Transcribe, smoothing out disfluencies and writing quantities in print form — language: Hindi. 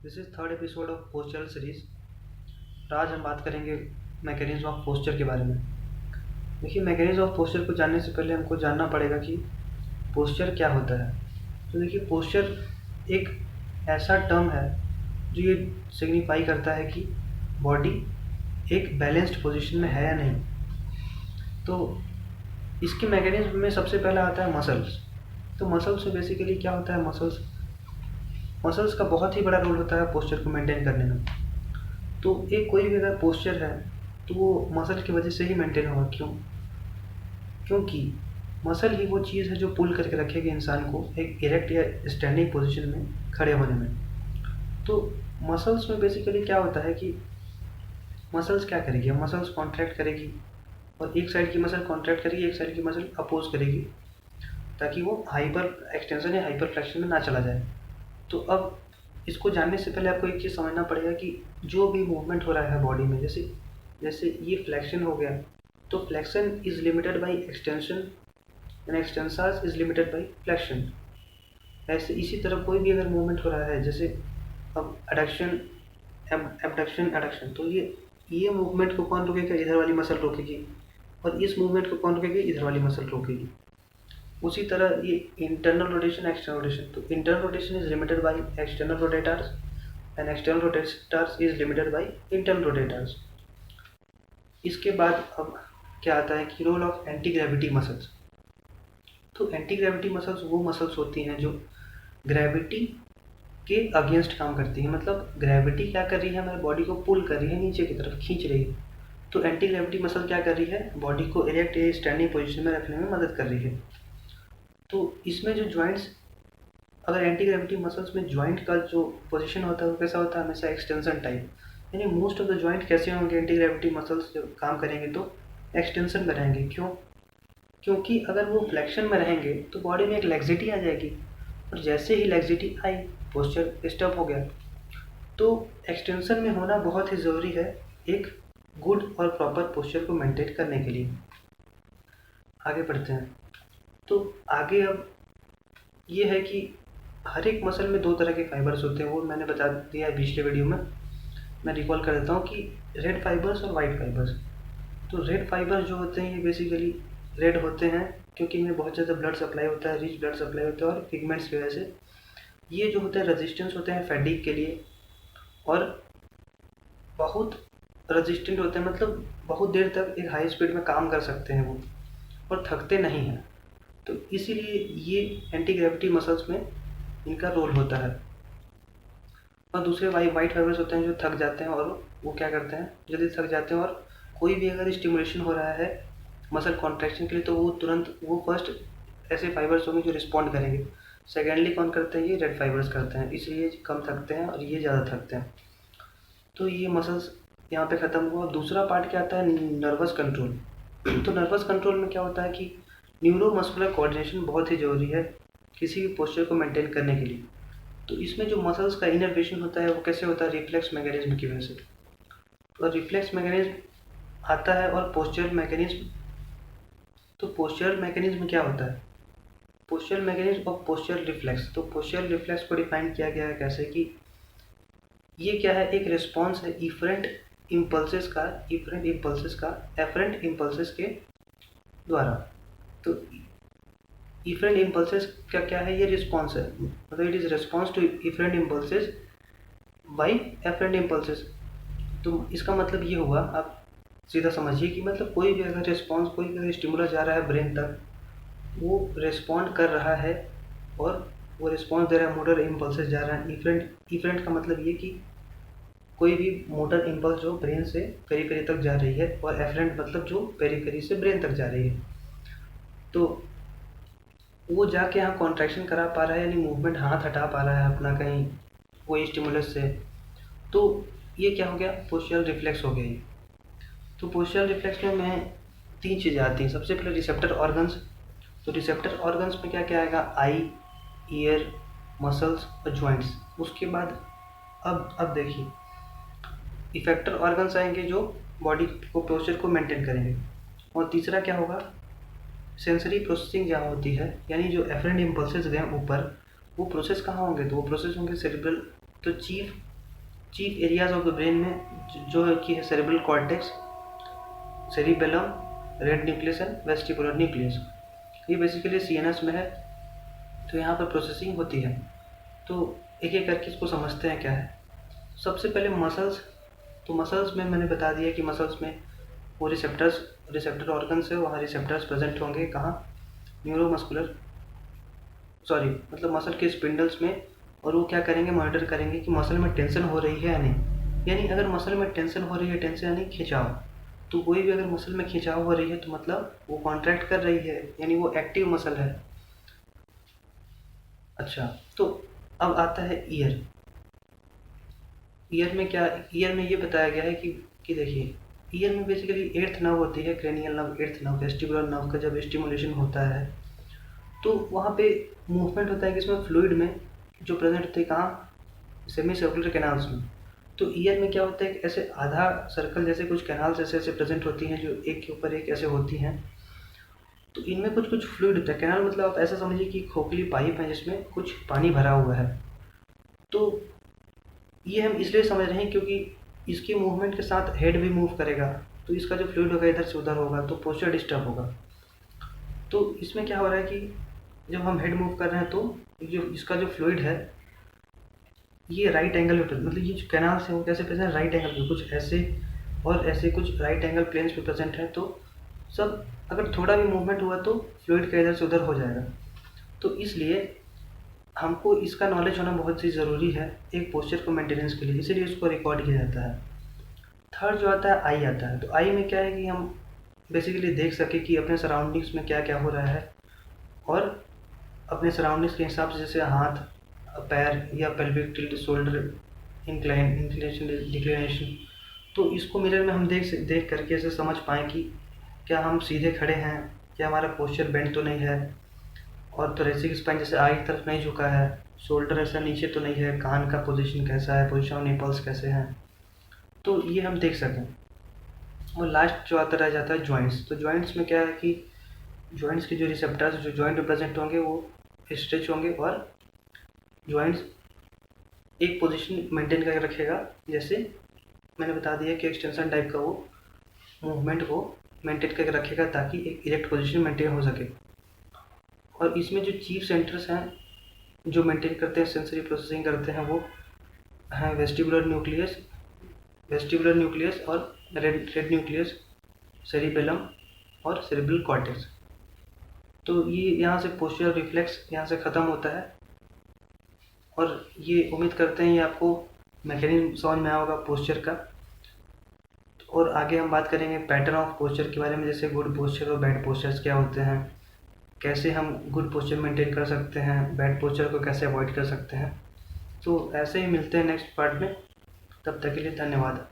This is third episode of postural series. आज हम बात करेंगे मैकेनिज्म ऑफ पोस्चर के बारे में। देखिए, मैकेनिज्म ऑफ पोस्चर को जानने से पहले हमको जानना पड़ेगा कि पोस्चर क्या होता है। तो देखिए, पोस्चर एक ऐसा टर्म है जो ये सिग्निफाई करता है कि बॉडी एक बैलेंस्ड पोजीशन में है या नहीं। तो इसके मैकेनिज्म में सबसे पहला आता है मसल्स। तो मसल्स में बेसिकली क्या होता है, मसल्स का बहुत ही बड़ा रोल होता है पोस्चर को मेंटेन करने में। तो एक कोई भी अगर पोस्चर है तो वो मसल की वजह से ही मेंटेन होगा। क्योंकि मसल ही वो चीज़ है जो पुल करके रखेगी इंसान को एक इरेक्ट या स्टैंडिंग पोजीशन में खड़े होने में। तो मसल्स में बेसिकली क्या होता है कि मसल्स क्या करेगी, मसल्स कॉन्ट्रैक्ट करेगी और एक साइड की मसल कॉन्ट्रैक्ट करेगी, एक साइड की मसल अपोज करेगी ताकि वो हाइपर एक्सटेंशन या हाइपर फ्लेक्शन में ना चला जाए। तो अब इसको जानने से पहले आपको एक चीज़ समझना पड़ेगा कि जो भी मूवमेंट हो रहा है बॉडी में, जैसे जैसे ये फ्लेक्शन हो गया तो flexion is limited bye extension and extensors is limited bye flexion. ऐसे इसी तरह कोई भी अगर मूवमेंट हो रहा है, जैसे अब एडक्शन एबडक्शन एडक्शन, तो ये मूवमेंट को कौन रोकेगा, इधर वाली मसल रोकेगी, और इस मूवमेंट को कौन रोकेगी, इधर वाली मसल रोकेगी। उसी तरह ये इंटरनल रोटेशन एक्सटर्नल रोटेशन, तो internal rotation is limited by external rotators and external rotators is limited by internal rotators. इसके बाद अब क्या आता है कि role of anti gravity muscles. तो एंटी ग्रेविटी मसल्स वो मसल्स होती हैं जो ग्रेविटी के अगेंस्ट काम करती है। मतलब ग्रेविटी क्या कर रही है, हमारे बॉडी को पुल कर रही है, नीचे की तरफ खींच रही है। तो एंटी ग्रेविटी मसल क्या कर रही है, बॉडी को इरेक्ट या स्टैंडिंग पोजीशन में रखने में मदद कर रही है। तो इसमें जो जॉइंट्स, अगर एंटी ग्रेविटी मसल्स में जॉइंट का जो पोजीशन होता है वो कैसा होता है, हमेशा एक्सटेंशन टाइप। यानी मोस्ट ऑफ द जॉइंट कैसे होंगे, एंटी ग्रेविटी मसल्स जब काम करेंगे तो एक्सटेंशन में रहेंगे। क्योंकि अगर वो फ्लेक्शन में रहेंगे तो बॉडी में एक लैक्सिटी आ जाएगी, और जैसे ही लैक्सिटी आई पोस्चर डिस्टर्ब हो गया। तो एक्सटेंशन में होना बहुत ही ज़रूरी है एक गुड और प्रॉपर पोस्चर को मेंटेन करने के लिए। आगे बढ़ते हैं। तो आगे अब ये है कि हर एक मसल में दो तरह के फाइबर्स होते हैं, वो मैंने बता दिया है पिछले वीडियो में। मैं रिकॉल कर देता हूँ कि रेड फाइबर्स और वाइट फाइबर्स। तो रेड फाइबर्स जो होते हैं ये बेसिकली रेड होते हैं क्योंकि इनमें बहुत ज़्यादा ब्लड सप्लाई होता है, रिच ब्लड सप्लाई होता है, और पिगमेंट्स की वजह से ये जो होते हैं रेजिस्टेंस होते हैं फैटिग के लिए, और बहुत रेजिस्टेंट होते हैं। मतलब बहुत देर तक एक हाई स्पीड में काम कर सकते हैं वो, और थकते नहीं हैं। तो इसीलिए ये एंटी ग्रेविटी मसल्स में इनका रोल होता है। और दूसरे वाइट फाइबर्स होते हैं जो थक जाते हैं, और वो क्या करते हैं, जल्दी थक जाते हैं, और कोई भी अगर स्टिमुलेशन हो रहा है मसल कॉन्ट्रैक्शन के लिए तो वो तुरंत, वो फर्स्ट ऐसे फाइबर्स होंगे जो रिस्पॉन्ड करेंगे। सेकेंडली कौन करते हैं, ये रेड फाइबर्स करते हैं, इसलिए कम थकते हैं और ये ज़्यादा थकते हैं। तो ये मसल्स यहाँ पे ख़त्म हुआ। दूसरा पार्ट क्या आता है, नर्वस कंट्रोल। तो नर्वस कंट्रोल में क्या होता है कि न्यूरोमस्कुलर कोऑर्डिनेशन बहुत ही ज़रूरी है किसी भी पोस्चर को मेंटेन करने के लिए। तो इसमें जो मसल्स का इनर्वेशन होता है वो कैसे होता है, रिफ्लेक्स मैकेनिज्म की वजह से। और रिफ्लेक्स मैकेनिज्म आता है और पोस्चरल मैकेनिज्म। तो पोस्चरल मैकेनिज्म क्या होता है, पोस्चरल मैकेनिज्म और पोस्चरल रिफ्लेक्स। तो पोस्चरल रिफ्लेक्स को डिफाइन किया गया है कैसे कि ये क्या है, एक रिस्पॉन्स है इफरेंट इम्पल्सेस का एफरेंट इम्पल्सेस के द्वारा। तो इफरेंट इम्पल्सेस का क्या है, ये रिस्पॉन्स है, मतलब it is response to afferent impulses by efferent impulses. तो इसका मतलब ये हुआ, आप सीधा समझिए कि मतलब कोई भी अगर रिस्पॉन्स, कोई भी अगर स्टिमुलस जा रहा है ब्रेन तक, वो रिस्पॉन्ड कर रहा है और वो रिस्पॉन्स दे रहा है, मोटर इम्पल्सेस जा रहा है। इफरेंट का मतलब ये कि कोई भी मोटर इम्पल्स जो ब्रेन से पेरीफेरी तक जा रही है, और एफरेंट मतलब जो पेरीफेरी से ब्रेन तक जा रही है। तो वो जाके यहाँ कॉन्ट्रैक्शन करा पा रहा है, यानी मूवमेंट हाथ हटा पा रहा है अपना कहीं वो स्टिमुलस से। तो ये क्या हो गया, पोस्चरल रिफ्लेक्स हो गया ये। तो पोस्चरल रिफ्लेक्स में तीन चीज़ें आती हैं। सबसे पहले रिसेप्टर ऑर्गन्स। तो रिसेप्टर ऑर्गन्स में क्या क्या आएगा, आई, ईयर, मसल्स और जॉइंट्स। उसके बाद अब देखिए, इफेक्टर ऑर्गन्स आएंगे जो बॉडी को पोस्चर को मेंटेन करेंगे। और तीसरा क्या होगा, सेंसरी प्रोसेसिंग जहाँ होती है, यानी जो एफरेंट इम्पल्सेस गए ऊपर, वो प्रोसेस कहाँ होंगे, तो वो प्रोसेस होंगे सेरिब्रल। तो chief chief areas of the brain में जो है कि है cerebral cortex, cerebellum, red nucleus and vestibular nucleus. ये बेसिकली सीएनएस में है, तो यहाँ पर प्रोसेसिंग होती है। तो एक एक करके इसको समझते हैं क्या है। सबसे पहले मसल्स। तो मसल्स में मैंने बता दिया कि मसल्स में वो रिसेप्टर ऑर्गन्स है, वहाँ रिसेप्टर्स प्रेजेंट होंगे कहाँ, न्यूरोमस्कुलर मतलब मसल के स्पिंडल्स में। और वो क्या करेंगे, मॉनिटर करेंगे कि मसल में टेंशन हो रही है या नहीं। यानी अगर मसल में टेंशन हो रही है, टेंशन यानी खिंचाव, तो कोई भी अगर मसल में खिंचाव हो रही है तो मतलब वो कॉन्ट्रैक्ट कर रही है, यानी वो एक्टिव मसल है। अच्छा, तो अब आता है ईयर। ईयर में क्या, ईयर में ये बताया गया है कि देखिए, ईयर में बेसिकली एर्थ नर्व होती है, cranial nerve, eighth nerve, vestibular nerve का जब स्टिमुलेशन होता है तो वहाँ पे मूवमेंट होता है, किसमें, फ्लूइड में, जो प्रेजेंट होते हैं कहाँ, सेमी सर्कुलर कैनाल्स में। तो ईयर में क्या होता है कि ऐसे आधा सर्कल जैसे कुछ कैनाल्स ऐसे ऐसे प्रेजेंट होती हैं, जो एक के ऊपर एक ऐसे होती हैं। तो इनमें कुछ कुछ फ्लूइड होता है। कैनाल मतलब आप ऐसा समझिए कि खोखली पाइप है जिसमें कुछ पानी भरा हुआ है। तो ये हम इसलिए समझ रहे हैं क्योंकि इसके मूवमेंट के साथ हेड भी मूव करेगा, तो इसका जो फ्लूइड होगा इधर से उधर होगा, तो पोस्चर डिस्टर्ब होगा। तो इसमें क्या हो रहा है कि जब हम हेड मूव कर रहे हैं तो जो इसका जो फ्लूइड है ये राइट एंगल में, मतलब ये जो कैनाल्स हैं वो कैसे प्रेजेंट है, राइट एंगल पे, कुछ ऐसे और ऐसे कुछ राइट एंगल प्लेन्स पे प्रेजेंट है। तो सब अगर थोड़ा भी मूवमेंट हुआ तो फ्लूइड का इधर से उधर हो जाएगा। तो इसलिए हमको इसका नॉलेज होना बहुत ही ज़रूरी है एक पोस्चर को मेंटेनेंस के लिए, इसीलिए इसको रिकॉर्ड किया जाता है। थर्ड जो आता है आई आता है। तो आई में क्या है कि हम बेसिकली देख सके कि अपने सराउंडिंग्स में क्या क्या हो रहा है, और अपने सराउंडिंग्स के हिसाब से जैसे हाथ, पैर या pelvic tilt, shoulder inclination declination, तो इसको मिरर में हम देख करके ऐसे समझ पाएँ कि क्या हम सीधे खड़े हैं, क्या हमारा पोस्चर बेंड तो नहीं है, और थोरेसिक स्पाइन जैसे आगे की तरफ नहीं झुका है, शोल्डर ऐसा नीचे तो नहीं है, कान का पोजीशन कैसा है, पोजीशन ऑफ निपल्स कैसे हैं, तो ये हम देख सकें। और लास्ट जो आता रह जाता है जॉइंट्स। तो जॉइंट्स में क्या है कि जॉइंट्स के जो रिसेप्टर्स जो जॉइंट में प्रेजेंट होंगे वो स्ट्रेच होंगे, और जॉइंट्स एक पोजीशन मेंटेन करके रखेगा। जैसे मैंने बता दिया कि एक्सटेंशन टाइप का वो मूवमेंट को मेंटेन करके रखेगा ताकि एक इरेक्ट पोजीशन मेंटेन हो सके। और इसमें जो चीफ सेंटर्स हैं जो मेंटेन करते हैं, सेंसरी प्रोसेसिंग करते हैं, वो हैं वेस्टिबुलर न्यूक्लियस और रेड न्यूक्लियस, सेरिबेलम और सेरेब्रल कॉर्टेक्स। तो ये यहाँ से पोस्चर रिफ्लेक्स यहाँ से ख़त्म होता है। और ये उम्मीद करते हैं ये आपको मैकेनिज्म समझ में आया होगा पोस्चर का। और आगे हम बात करेंगे पैटर्न ऑफ पोस्चर के बारे में, जैसे गुड पोस्चर और बैड पोस्चर्स क्या होते हैं, कैसे हम गुड पोस्चर मेंटेन कर सकते हैं, बैड पोस्चर को कैसे अवॉइड कर सकते हैं। तो ऐसे ही मिलते हैं नेक्स्ट पार्ट में, तब तक के लिए धन्यवाद।